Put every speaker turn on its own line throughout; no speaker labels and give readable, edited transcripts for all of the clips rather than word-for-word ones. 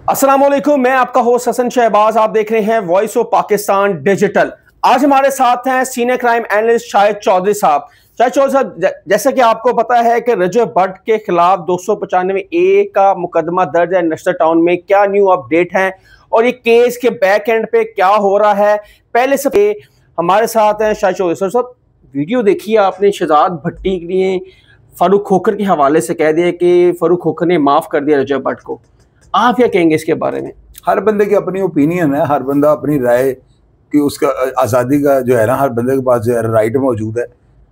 अस्सलाम वालेकुम, मैं आपका होस्ट हसन शहबाज। आप देख रहे हैं वॉइस ऑफ पाकिस्तान डिजिटल। आज हमारे साथ हैं senior crime analyst Shahid Chaudhry sahab. Shahid Chaudhry साहब, जैसा कि आपको पता है कि रजब भट्ट के खिलाफ 295A का मुकदमा दर्ज है नशतर टाउन में। क्या न्यू अपडेट है और ये केस के बैक एंड पे क्या हो रहा है, पहले से हमारे साथ हैं शाहिद चौधरी साहब। वीडियो देखिए आपने, शहजाद भट्टी के लिए फारूक खोखर के हवाले से कह दिया कि फारूक खोखर ने माफ कर दिया रजब भट्ट को। आप क्या कहेंगे इसके बारे में?
हर बंदे की अपनी ओपिनियन है, हर बंदा अपनी राय की, उसका आज़ादी का जो है ना, हर बंदे के पास जो है राइट मौजूद है।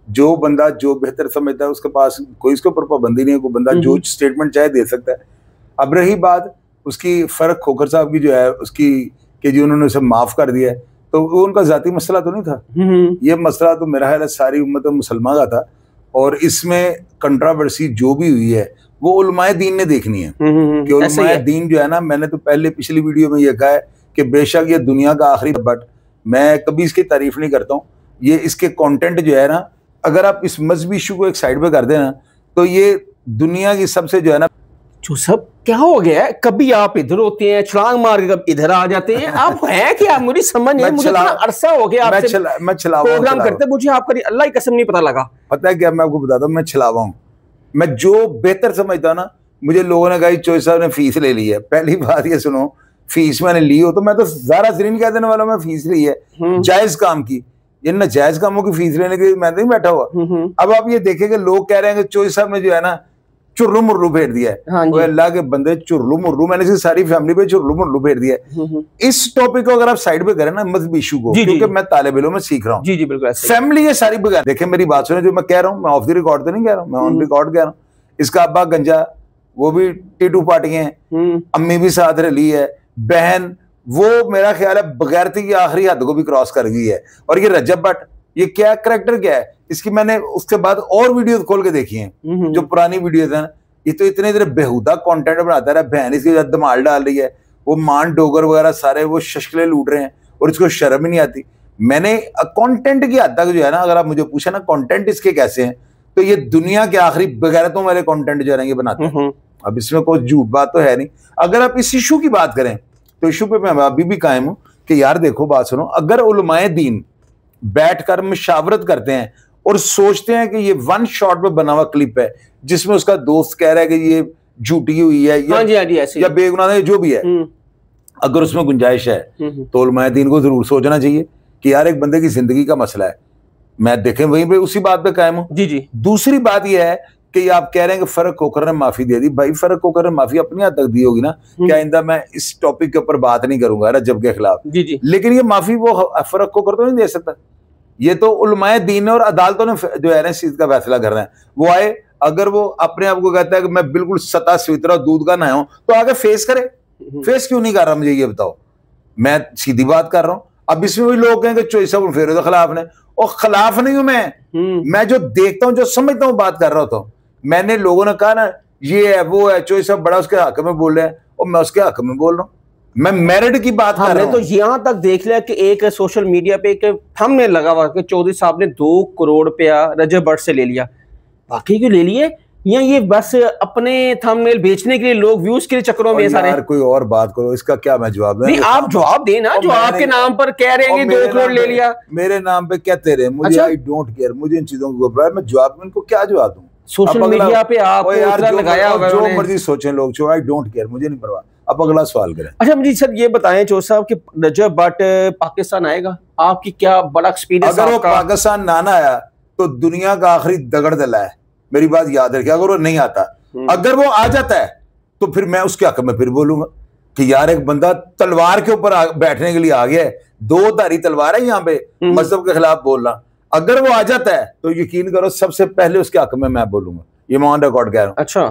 जो बंदा जो बेहतर समझता है उसके पास कोई इसके ऊपर पाबंदी नहीं है, कोई बंदा जो स्टेटमेंट चाहे दे सकता है। अब रही बात उसकी फर्क खोखर साहब की जो है उसकी कि जो उन्होंने उसे माफ कर दिया है, तो वो उनका जाती मसला तो नहीं था। ये मसला तो मेरा ख्याल है सारी उम्मत मुसलमान का था, और इसमें कंट्रावर्सी जो भी हुई है वो उलमाए दीन ने देखनी है कि उलमाए दीन जो है ना, मैंने तो पहले पिछली वीडियो में ये कहा है कि बेशक ये दुनिया का आखिरी, बट मैं कभी इसकी तारीफ नहीं करता हूँ। ये इसके कंटेंट जो है ना, अगर आप इस मजहबी इशू को एक साइड पे कर देना तो ये दुनिया की सबसे जो है ना,
जो सब क्या हो गया है, कभी आप इधर होते हैं छलांग मार के कभी इधर आ जाते हैं। आप हैं क्या? मुझे समझ नहीं, मुझे इतना अरसा हो गया आपसे प्रोग्राम करते, मुझे आपका अल्लाह की कसम नहीं पता लगा।
पता है क्या, मैं आपको बताता हूँ, मैं छलावा हूँ। मैं जो बेहतर समझता ना, मुझे लोगों ने कहा चौधरी साहब ने फीस ले ली है। पहली बात ये सुनो, फीस मैंने ली हो तो मैं तो ज़रा से नहीं कह देने वाला मैं फीस ली है जायज काम की। ये नाजायज कामों की फीस लेने के लिए मैं नहीं बैठा हुआ। अब आप ये देखेंगे, लोग कह रहे हैं कि चौधरी साहब ने जो है ना चुर्लू मुर्लू फेर दिया है। हाँ, अल्लाह के बंदे, चुर्लू मुर्लू मैंने इसकी सारी फैमिली पे चुर्लू मुर्लू फेर दिया है। इस टॉपिक को अगर आप साइड पे करें ना, मजहबी इशू को, क्योंकि मैं तालिब इल्म में सीख रहा हूँ।
जी जी बिल्कुल,
फैमिली ये सारी बगैर देखे मेरी बात सुने, जो मैं कह रहा हूँ मैं ऑफ द रिकॉर्ड तो नहीं कह रहा हूँ, मैं ऑन रिकॉर्ड कह रहा हूँ। इसका अब्बा गंजा, वो भी टीटू पार्टी है, अम्मी भी साथ रली है, बहन वो मेरा ख्याल है बगैरती की आखिरी हद को भी क्रॉस कर गई है। और ये रजब भट्ट, ये क्या करैक्टर क्या है इसकी, मैंने उसके बाद और वीडियो खोल के देखी हैं, जो पुरानी वीडियोस हैं। ये तो इतने इतने बेहुदा कंटेंट बनाता है, बहन इसके साथ धमाल डाल रही है, वो मान डोगर वगैरह सारे वो शशकले लूट रहे हैं और इसको शर्म ही नहीं आती। मैंने कंटेंट की हद तक जो है ना, अगर आप मुझे पूछे ना कंटेंट इसके कैसे हैं, तो ये दुनिया के आखिरी बगैरतों वाले कंटेंट जो है ये बनाते हैं। अब इसमें कोई झूठ बात तो है नहीं। अगर आप इस इशू की बात करें तो इशू पे मैं अभी भी कायम हूं कि यार देखो, बात सुनो, अगर उलमाए दीन बैठकर मशावरत करते हैं और सोचते हैं कि ये वन शॉट पे बना हुआ क्लिप है जिसमें उसका दोस्त कह रहा है कि ये झूठी हुई है या बेगुनाह है, जो भी है, अगर उसमें गुंजाइश है तो उलमाए दीन को जरूर सोचना चाहिए कि यार एक बंदे की जिंदगी का मसला है। मैं देखें वहीं पे उसी बात पे कायम हूं। जी जी। दूसरी बात यह है कि आप कह रहे हैं कि फर्क खोखर ने माफी दे दी। भाई फर्क खोखर ने माफी अपनी हद तक दी होगी ना, क्या आइंदा मैं इस टॉपिक के ऊपर बात नहीं करूंगा रजब के खिलाफ। जी जी। लेकिन ये माफी वो फर्क खोखर तो नहीं दे सकता, ये तो उलमाए दीन और अदालतों ने जो है ना इस चीज का फैसला करना है। वो आए, अगर वो अपने आप को कहता है कि मैं बिल्कुल सता स्वीतरा दूध का नया हूं, तो आगे फेस करे। फेस क्यों नहीं कर रहा, मुझे ये बताओ। मैं सीधी बात कर रहा हूं। अब इसमें भी लोग कहेंगे चौधरी साहब फेर खिलाफ ने, और खिलाफ नहीं हूं मैं जो देखता हूं, जो समझता हूं, बात कर रहा होता हूं। मैंने लोगों ने कहा ना ये है वो है, चौधरी साहब बड़ा उसके हक में बोल रहे हैं और मैं उसके हक में बोल रहा हूँ। मैं मेरिट की बात कर रहा हूं।
तो यहां तक देख लिया कि एक सोशल मीडिया पे एक थंबनेल लगा हुआ कि चौधरी साहब ने 2 करोड़ रुपया रजब भट्ट से ले लिया। बाकी क्यों ले लिए? या ये बस अपने थंबनेल बेचने के लिए, लोग व्यूज के चक्करों में सारे?
यार कोई और बात करो, इसका क्या मैं जवाब दूं?
नहीं, आप जवाब देना। जो आपके नाम पर कह रहे हैं 2 करोड़ ले लिया,
मेरे नाम पे कहते रहे, मुझे आई डोंट केयर, मुझे इन चीजों को मैं जवाब में इनको क्या जवाब दूं?
सोशल मीडिया पे आप लगाया होगा,
जो मर्जी सोचें लोग, जो आई डोंट केयर, मुझे नहीं परवाह। अब अगला सवाल करें।
अच्छा मुझे सर ये बताएं चौधरी साहब कि रजब भट्ट पाकिस्तान आएगा? आपकी क्या बड़ा एक्सपीरियंस?
अगर वो पाकिस्तान ना आया तो दुनिया का आखिरी दगड़ दला है, मेरी बात याद रखिए। अगर वो नहीं आता, अगर वो आ जाता है तो फिर मैं उसके हक में फिर बोलूंगा कि यार एक बंदा तलवार के ऊपर बैठने के लिए आ गया है, 2 धारी तलवार है यहाँ पे, मजहब के खिलाफ बोलना। अगर वो आ जाता है तो यकीन करो सबसे पहले उसके हक में मैं बोलूंगा, ये मैं ऑन रिकॉर्ड कह रहा हूं।
अच्छा,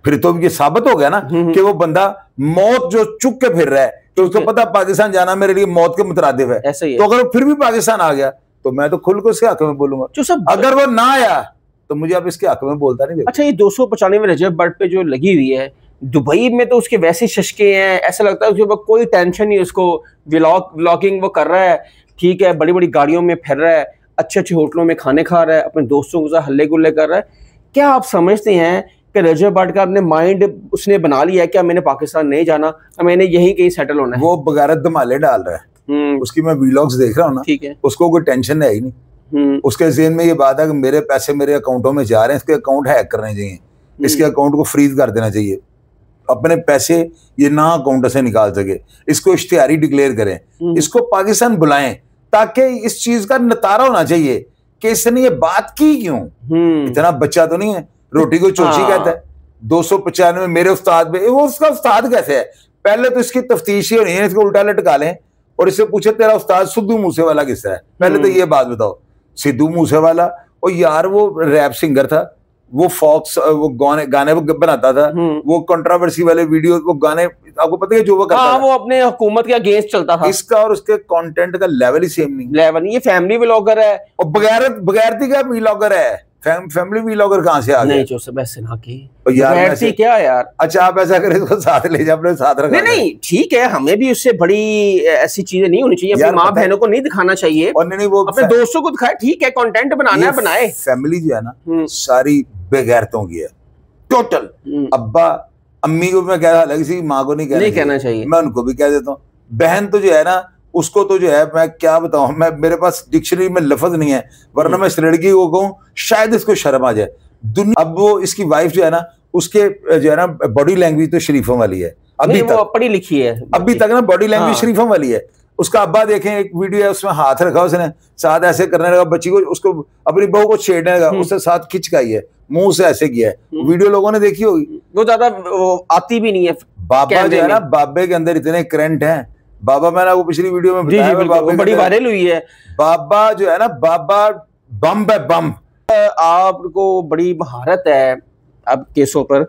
फिर तो ये साबित हो गया ना कि वो बंदा मौत जो चुक के फिर रहा है, तो उसको पता पाकिस्तान जाना मेरे लिए मौत के मुतरादिफ है। ऐसे ही तो अगर फिर भी पाकिस्तान आ गया तो मैं तो खुल को उसके हक में बोलूंगा। अगर वो ना आया तो मुझे अब इसके हक में बोलता नहीं।
अच्छा, ये 295 रजब भट्ट पे जो लगी हुई है, दुबई में तो उसके वैसे शशके हैं, ऐसा लगता है उसके ऊपर कोई टेंशन नहीं। उसको व्लॉगिंग वो कर रहा है, ठीक है, बड़ी बड़ी गाड़ियों में फिर रहा है, अच्छे अच्छे होटलों में खाने खा रहा है, अपने दोस्तों के साथ हल्ले गुल्ले कर रहा है। क्या आप समझते हैं कि रजब भट्ट का अपने माइंड उसने बना लिया है कि मैंने पाकिस्तान नहीं जाना, मैंने यहीं कहीं सेटल होना है।
वो बगैरत धमाले डाल रहा है। उसकी मैं वीलॉग्स देख रहा हूँ ना,
ठीक है,
उसको कोई टेंशन है ही नहीं। उसके ज़हन में ये बात है कि मेरे पैसे मेरे अकाउंटों में जा रहे हैं, इसके अकाउंट हैक करने चाहिए, इसके अकाउंट को फ्रीज कर देना चाहिए, अपने पैसे ये ना अकाउंट से निकाल सके, इसको इश्तिहारी डिक्लेयर करें, इसको पाकिस्तान बुलाएं, ताकि इस चीज का नतारा होना चाहिए कि इसने ये बात की क्यों। इतना बच्चा तो नहीं है, रोटी को चोची कहता है। 295 मेरे उस्ताद पे, वो उसका उस्ताद कैसे है? पहले तो इसकी तफ्तीश ही होनी है, इसको उल्टा लटका लें और इससे पूछे तेरा उस्ताद सिद्धू मूसेवाला किसका है, पहले तो ये बात बताओ। सिद्धू मूसेवाला, और यार वो रैप सिंगर था, वो फॉक्स वो गाने बनाता था, वो कंट्रोवर्सी वाले वीडियो, वो गाने आपको पता है जो वो करता था,
वो अपने हुकूमत के अगेंस्ट चलता था।
इसका और उसके कंटेंट का लेवल ही सेम नहीं,
ये फैमिली व्लॉगर है
और बगैरती का व्लॉगर है। फैमिली व्लॉगर कहाँ से आ गया?
नहीं जोसेफ ऐसे ना की
यार,
क्या यार।
अच्छा आप ऐसा करें तो साथ ले जाए, अपने साथ रखा।
नहीं ठीक है, हमें भी उससे बड़ी ऐसी चीजें नहीं होनी चाहिए, अपनी माँ बहनों को नहीं दिखाना चाहिए,
और नहीं वो
अपने दोस्तों को दिखाए। ठीक है, कंटेंट बनाना है बनाए।
फैमिली जो है ना सारी बेगैरतों की है टोटल। अब्बा अम्मी को मैं कह रहा, अलग सी माँ को नहीं कहना चाहिए, मैं उनको भी कह देता हूँ। बहन तो जो है ना, उसको तो जो है मैं क्या बताऊं, मैं मेरे पास डिक्शनरी में लफ्ज नहीं है, वरना मैं इस लड़की को कहूं शायद इसको शर्म आ जाए। अब वो इसकी वाइफ जो है ना, उसके जो है ना बॉडी लैंग्वेज तो शरीफों वाली है, अभी तक
पढ़ी लिखी है,
अभी तक ना बॉडी लैंग्वेज शरीफों वाली है। उसका अब्बा देखें, एक वीडियो है उसमें हाथ रखा उसने, साथ ऐसे करने लगा बच्ची को, उसको अपनी बहू को छेड़ने लगा, उससे साथ खिंचकाई है, मुंह से ऐसे किया है। वीडियो लोगों ने देखी होगी,
वो ज्यादा आती भी नहीं है।
बाबा जो है ना, बाबे के अंदर इतने करंट हैं। बाबा, मैंने आपको पिछली वीडियो में बताया, बाबा
बड़ी वायरल हुई है।
बाबा जो है ना, बाबा बम है, बम।
आपको बड़ी महारत है अब केसों पर,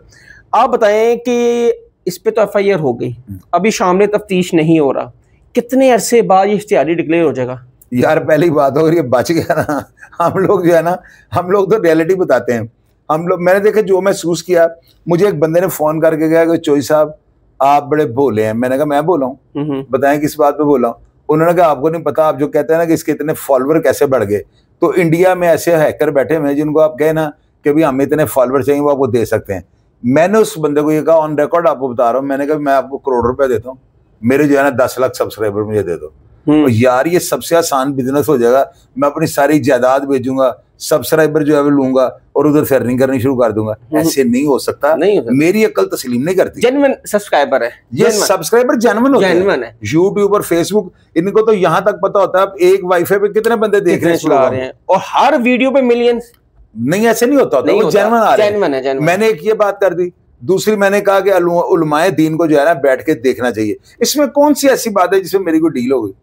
आप बताएं कि इस पे तो FIR हो गई, अभी सामने तफ्तीश नहीं हो रहा, कितने अरसे बाद ये इश्तिहारी डिक्लेयर हो जाएगा?
यार पहली बात हो, ये बच गया ना। हम लोग जो है ना, हम लोग तो रियलिटी बताते हैं। हम लोग, मैंने देखा जो महसूस किया, मुझे एक बंदे ने फोन करके कहा कि चोई साहब आप बड़े भोले हैं। मैंने कहा मैं बोला हूँ, बताएं किस बात पे बोला हूँ। उन्होंने कहा आपको नहीं पता, आप जो कहते हैं ना कि इसके इतने फॉलोवर कैसे बढ़ गए, तो इंडिया में ऐसे हैकर बैठे हुए हैं जिनको आप कहे ना कि भाई हमें इतने फॉलोवर चाहिए, वो आपको दे सकते हैं। मैंने उस बंदे को ये कहा, ऑन रिकॉर्ड आपको बता रहा हूँ, मैंने कहा मैं आपको करोड़ रुपए देता हूँ, मेरे जो है ना 10 लाख सब्सक्राइबर मुझे दे दो। तो यार ये सबसे आसान बिजनेस हो जाएगा, मैं अपनी सारी जायदाद बेचूंगा, सब्सक्राइबर जो है वो लूंगा और उधर से अर्निंग करनी शुरू कर दूंगा। ऐसे नहीं हो सकता, मेरी अक्ल तस्लीम नहीं करती।
जेन्युइन सब्सक्राइबर है
ये, सब्सक्राइबर जेन्युइन है। यूट्यूब और फेसबुक, इनको तो यहाँ तक पता होता है एक वाईफाई पे कितने बंदे देख रहे हैं,
और हर वीडियो पे मिलियंस।
नहीं ऐसे नहीं होता, वो जेन्युइन आ रहे हैं। मैंने एक ये बात कर दी। दूसरी मैंने कहा कि उलमाए दीन को जो है ना बैठ के देखना चाहिए। इसमें कौन सी ऐसी बात है जिसमें मेरी कोई डील हो गई?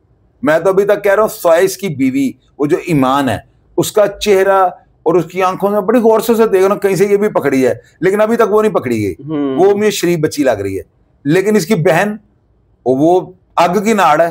मैं तो अभी तक कह रहा हूँ, फ़ाइज़ की बीवी, वो जो ईमान है, उसका चेहरा और उसकी आंखों में बड़ी गौर से देख रहा हूँ, कहीं से ये भी पकड़ी है, लेकिन अभी तक वो नहीं पकड़ी गई। वो मुझे शरीफ बच्ची लग रही है, लेकिन इसकी बहन वो आग की नाड़ है।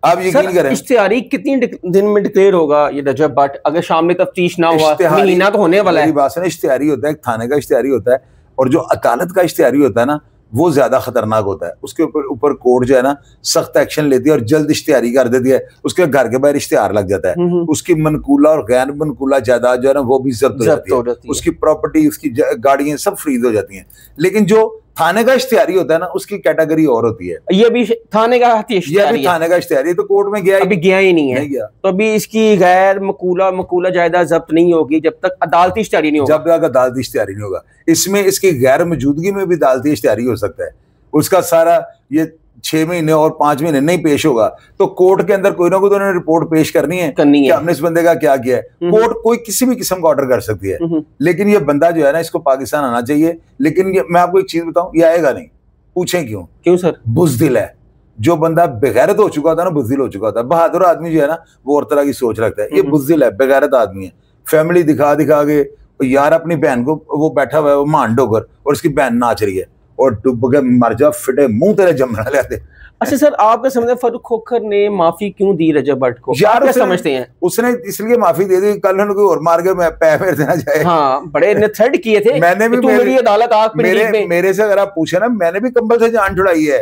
आप यकीन करें,
इश्तिहारी कितनी दिन में डिक्लेयर होगा ये रजब भट्ट, अगर सामने तफ्तीश ना हुआ? महीना तो होने वाला है।
मेरी बात सुनो, इश्तिहारी होता है, एक थाने का इश्तिहारी होता है, और जो अदालत का इश्तिहारी होता है ना, वो ज्यादा खतरनाक होता है। उसके ऊपर कोर्ट जो है ना सख्त एक्शन लेती है और जल्द इश्तिहारी कर देती है, उसके घर के बाहर इश्तिहार लग जाता है, उसकी मनकूला और गैर मनकूला जायदाद जो है ना वो भी जब्त हो जाती है, उसकी प्रॉपर्टी, उसकी गाड़ियां सब फ्रीज हो जाती हैं। लेकिन जो थाने का इश्तिहारी होता है ना, उसकी कैटेगरी और होती है।
ये भी थाने का इश्तिहारी,
तो कोर्ट में
अभी गया ही नहीं है, तो अभी इसकी गैर मकूला जायदाद जब्त नहीं होगी जब तक अदालती इश्तिहारी नहीं होगा।
जब तक अदालती इश्तिहारी नहीं होगा, इसमें इसकी गैर मौजूदगी में भी अदालती इश्तिहारी हो सकता है। उसका सारा ये 6 महीने और 5 महीने नहीं पेश होगा, तो कोर्ट के अंदर कोई ना कोई तो उन्होंने रिपोर्ट पेश करनी है कि हमने इस बंदे का क्या किया है। कोर्ट कोई किसी भी किस्म का ऑर्डर कर सकती है, लेकिन ये बंदा जो है ना, इसको पाकिस्तान आना चाहिए। लेकिन मैं आपको एक चीज बताऊं, ये आएगा नहीं। पूछें क्यों
सर?
बुज़दिल है। जो बंदा बेगैरत हो चुका था ना, बुज़दिल हो चुका था। बहादुर आदमी जो है ना, वो और तरह की सोच रखता है। ये बुज़दिल है, बेगैरत आदमी है। फैमिली दिखा के यार अपनी बहन को, वो बैठा हुआ है वो मान डोकर, और उसकी बहन नाच रही है, और डूब के मर जा, फिटे मुंह तेरे जमना लेते।
अच्छा सर, आपका समझते फारूक खोखर ने माफी क्यों दी रजब भट्ट को?
यार
क्या समझते हैं?
उसने इसलिए माफी दे दी, कल कोई और मार के मैं पैर मेरे देना जाए।
हाँ, बड़े ने थ्रेट किए थे।
मैंने भी,
मेरी अदालत आग पे
मेरे से अगर आप पूछे ना, मैंने भी कंबल से जान छुड़ाई है।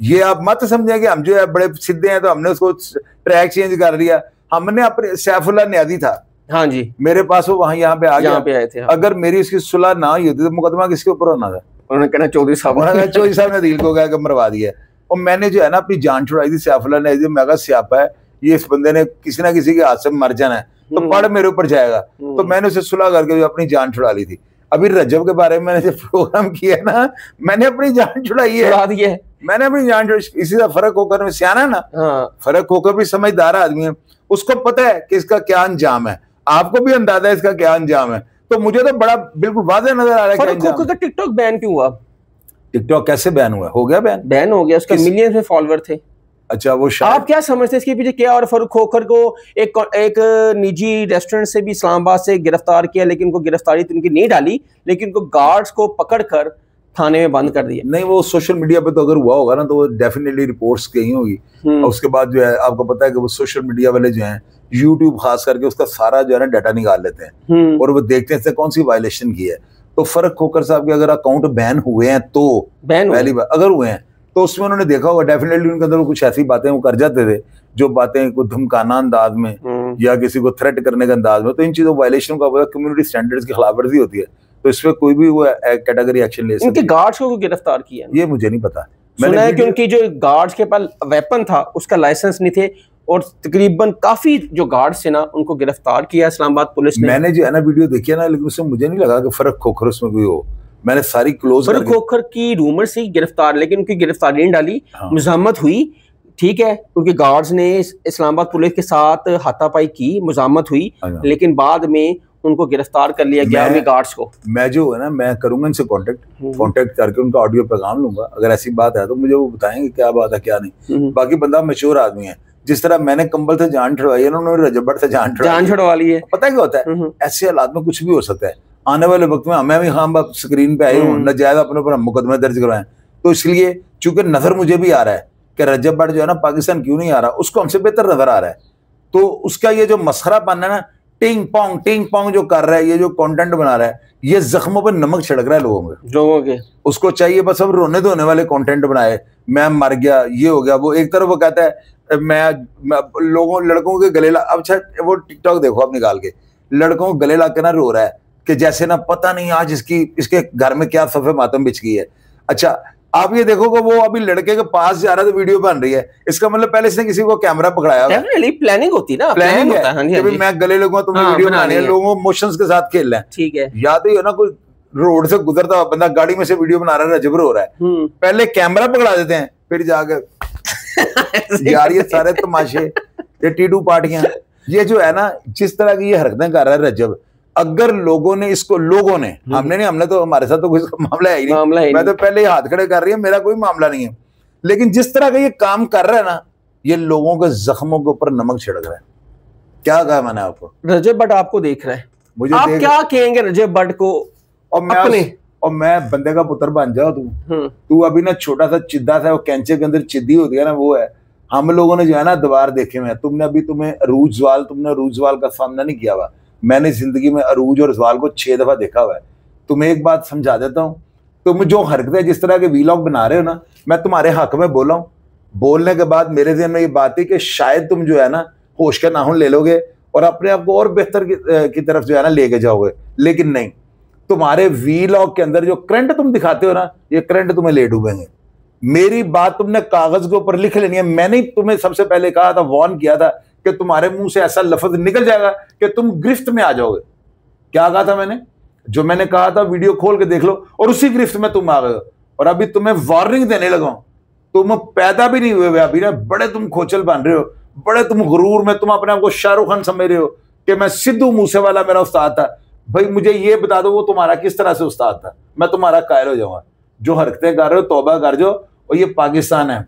ये आप मत समझे कि हम जो है बड़े सीधे हैं तो हमने उसको ट्रैक चेंज कर लिया। हमने अपने सैफुल्लाह न्याजी था,
हाँ जी,
मेरे पास वो वहां यहाँ पे आ गया,
पे आए थे।
अगर मेरी उसकी सुलह ना हुई होती तो मुकदमा किसके ऊपर होना था?
उन्होंने कहना चौधरी
साहब ने दिल को क्या मरवा दिया। और मैंने जो है ना अपनी जान छुड़ाई थी, सैफुल्लाह ने, मैं कहा स्यापा है ये, इस बंदे ने किसी ना किसी के हाथ से मर जाना है, तो पढ़ मेरे ऊपर जाएगा। तो मैंने उसे सुलह करके जो अपनी जान छुड़ा ली थी। अभी रजब के बारे में मैंने जो प्रोग्राम किया ना, मैंने अपनी जान छुड़ाई है, मैंने अपनी जान छुड़ाई। इसी का फर्क होकर में सियाना ना, फर्क होकर भी समझदार आदमी है, उसको पता है कि इसका क्या अंजाम है, आपको भी अंदाजा है इसका क्या अंजाम है। तो मुझे तो बड़ा बिल्कुल वाज़ेह नजर आ रहा है कि
टिकटॉक बैन क्यों हुआ?
टिकटॉक कैसे बैन हुआ? हो गया बैन
हो गया, उसके मिलियंस में फॉलोअर थे।
अच्छा, वो
आप क्या समझते हैं इसके पीछे क्या? और फारूक खोखर को एक निजी रेस्टोरेंट से भी इस्लामाबाद से गिरफ्तार किया, लेकिन उनको गिरफ्तारी तो उनकी नहीं डाली, लेकिन उनको गार्ड्स को पकड़कर थाने में बंद कर दिया।
नहीं, वो सोशल मीडिया पे तो अगर हुआ होगा ना तो वो डेफिनेटली रिपोर्ट्स गई होगी। और उसके बाद जो है आपको पता है कि वो सोशल मीडिया वाले जो हैं, यूट्यूब खास करके, उसका सारा जो है ना डाटा निकाल लेते हैं और वो देखते हैं कौन सी वायलेशन की है। तो फर्क खोखर साहब के अगर अकाउंट बैन हुए हैं तो पहली बार अगर हुए हैं तो उसमें उन्होंने देखा होगा डेफिनेटली उनके अंदर कुछ ऐसी बातें वो कर जाते थे, जो बातें को धमकाना अंदाज में या किसी को थ्रेट करने के अंदाज में, तो इन चीजों वायलेशन का कम्युनिटी स्टैंडर्ड्स की खिलाफवर्जी होती है, तो इसमें कोई भी वो कैटेगरी एक्शन ले सकता है।
उनके गार्ड्स को गिरफ्तार किया,
ये मुझे नहीं पता।
सुना है कि उनकी जो गार्ड्स के पास वेपन था उसका लाइसेंस नहीं थे, और तकरीबन काफी जो गार्ड्स थे ना उनको गिरफ्तार किया इस्लामाबाद पुलिस ने।
मैंने जो है ना वीडियो देखी है ना, लेकिन उसमें मुझे नहीं लगा कि फर्क खोखर उसमें कोई हो। मैंने सारी क्लोज
फर्क खोखर की रूमर से गिरफ्तार, लेकिन उनकी गिरफ्तारी नहीं डाली। मुज़ाहमत हुई, ठीक है, उनके गार्ड्स ने इस्लामाबाद पुलिस के साथ हाथापाई की, मुज़ाहमत हुई, लेकिन बाद में उनको गिरफ्तार कर लिया गया उनके गार्ड्स को।
मैं जो है ना, मैं करूंगा इनसे कांटेक्ट करके उनका ऑडियो पैगाम लूंगा, अगर ऐसी बात है तो मुझे वो बताएंगे क्या बात है क्या नहीं। बाकी बंदा मैच्योर आदमी है, जिस तरह मैंने कंबल से जान छुड़वाई है, उन्होंने रजब भट्ट से जान छुड़वा ली है। पता है क्या होता है, ऐसे हालात में कुछ भी हो सकता है। आने वाले वक्त में मैं भी हम स्क्रीन पे आए हूँ, नाजायज अपने ऊपर मुकदमे दर्ज करवाएं, तो इसलिए चूंकि नजर मुझे भी आ रहा है कि रजब भट्ट जो है ना पाकिस्तान क्यों नहीं आ रहा, उसको हमसे बेहतर नजर आ रहा है। तो उसका ये जो मसखरापन है ना, टिंग पोंग जो कर रहा है, ये जो कंटेंट बना रहा है, ये जख्मों पर नमक छिड़क रहा है लोगों के। उसको चाहिए बस अब रोने धोने वाले कंटेंट बनाए, मैं मर गया, ये हो गया, वो एक तरफ वो कहता है मैं लड़कों के गले अब अच्छा वो टिकटॉक देखो आप निकाल के, लड़कों को गले ला के ना रो रहा है कि जैसे ना पता नहीं आज इसके घर में क्या सफे मातम बिछ गई है। अच्छा, आप ये देखो कि वो अभी लड़के के पास जा रहा है तो वीडियो बन रही है, इसका मतलब पहले इसने किसी को कैमरा पकड़ाया,
प्लानिंग होती ना,
प्लानिंग होता है कि मैं गले लगूंगा तुम्हें वीडियो बनानी है, लोगों इमोशंस के साथ खेल रहे हैं, ठीक है। या तो ये ना कोई रोड से गुजरता हुआ बंदा गाड़ी में से वीडियो बना रहा है, रजब रो रहा है, पहले कैमरा पकड़ा देते हैं, फिर जाकर यार ये सारे तमाशे, ये टीटू पार्टियां, ये जो है ना जिस तरह की ये हरकतें कर रहा है रजब, अगर लोगों ने हमने तो हमारे साथ तो कोई मामला है ही नहीं, मैं तो पहले ही हाथ खड़े कर रही है, मेरा कोई मामला नहीं है, लेकिन जिस तरह का ये काम कर रहा है ना, ये लोगों के जख्मों के ऊपर नमक छिड़क रहा है। क्या कहा मैंने आपको? रजब भट्ट आपको देख रहा है, मुझे आप क्या कहेंगे रजब भट्ट को? और मैं बंदे का पुत्र बन जाओ, तू अभी ना छोटा सा चिद्दा था, वो कैंचे के अंदर चिद्दी होती है ना, वो है। हम लोगों ने जो है ना दीवार देखे हुए, तुमने अरूज जवाल का सामना नहीं किया हुआ, मैंने जिंदगी में अरूज और जवाल को 6 दफा देखा हुआ है। तुम्हें एक बात समझा देता हूँ, तुम जो हरकतें जिस तरह के वीलॉग बना रहे हो ना, मैं तुम्हारे हक में बोला हूँ, बोलने के बाद मेरे ज़हन में ये बात है कि शायद तुम जो है ना होश का नाहुन ले लोगे और अपने आप को और बेहतर की तरफ जो है ना लेके जाओगे, लेकिन नहीं, तुम्हारे वीलॉग के अंदर जो करंट तुम दिखाते हो ना, ये करंट तुम्हें ले डूबेंगे। मेरी बात तुमने कागज के ऊपर लिख लेनी है। मैंने तुम्हें सबसे पहले कहा था, वार्न किया था कि तुम्हारे मुंह से ऐसा लफ्ज निकल जाएगा कि तुम गिरफ्त में आ जाओगे। क्या कहा था मैंने? जो मैंने कहा था वीडियो खोल के देख लो, और उसी गिरफ्त में तुम आ गए हो। और अभी तुम्हें वार्निंग देने लगा हूं, तुम पैदा भी नहीं हुए अभी ना, बड़े तुम खोचल बन रहे हो, बड़े तुम गुरूर में, तुम अपने आप को शाहरुख खान समझ रहे हो कि मैं सिद्धू मूसेवाला मेरा उस्ताद था। भाई मुझे ये बता दो वो तुम्हारा किस तरह से उस्ताद था, मैं तुम्हारा कायल हो जाऊंगा। जो हरकतें कर रहे हो तौबा कर जो, और ये पाकिस्तान है,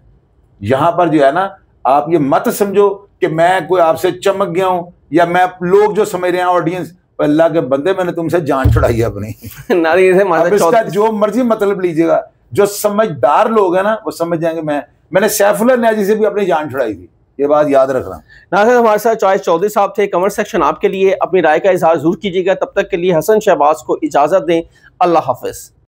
यहां पर जो है ना आप ये मत समझो कि मैं कोई आपसे चमक गया हूं, या मैं लोग जो समझ रहे हैं ऑडियंस, अल्लाह के बंदे मैंने तुमसे जान छुड़ाई है अपनी। अब इसका जो मर्जी मतलब लीजिएगा, जो समझदार लोग हैं ना वो समझ जाएंगे। मैंने सैफुल्लाह न्याजी से भी अपनी जान छुड़ाई थी, ये बात याद रखना। नाज़रीन, हमारे साथ चॉइस चौधरी साहब थे। कमेंट सेक्शन आपके लिए, अपनी राय का इजहार जरूर कीजिएगा। तब तक के लिए हसन शहबाज को इजाजत दें। अल्लाह हाफिज।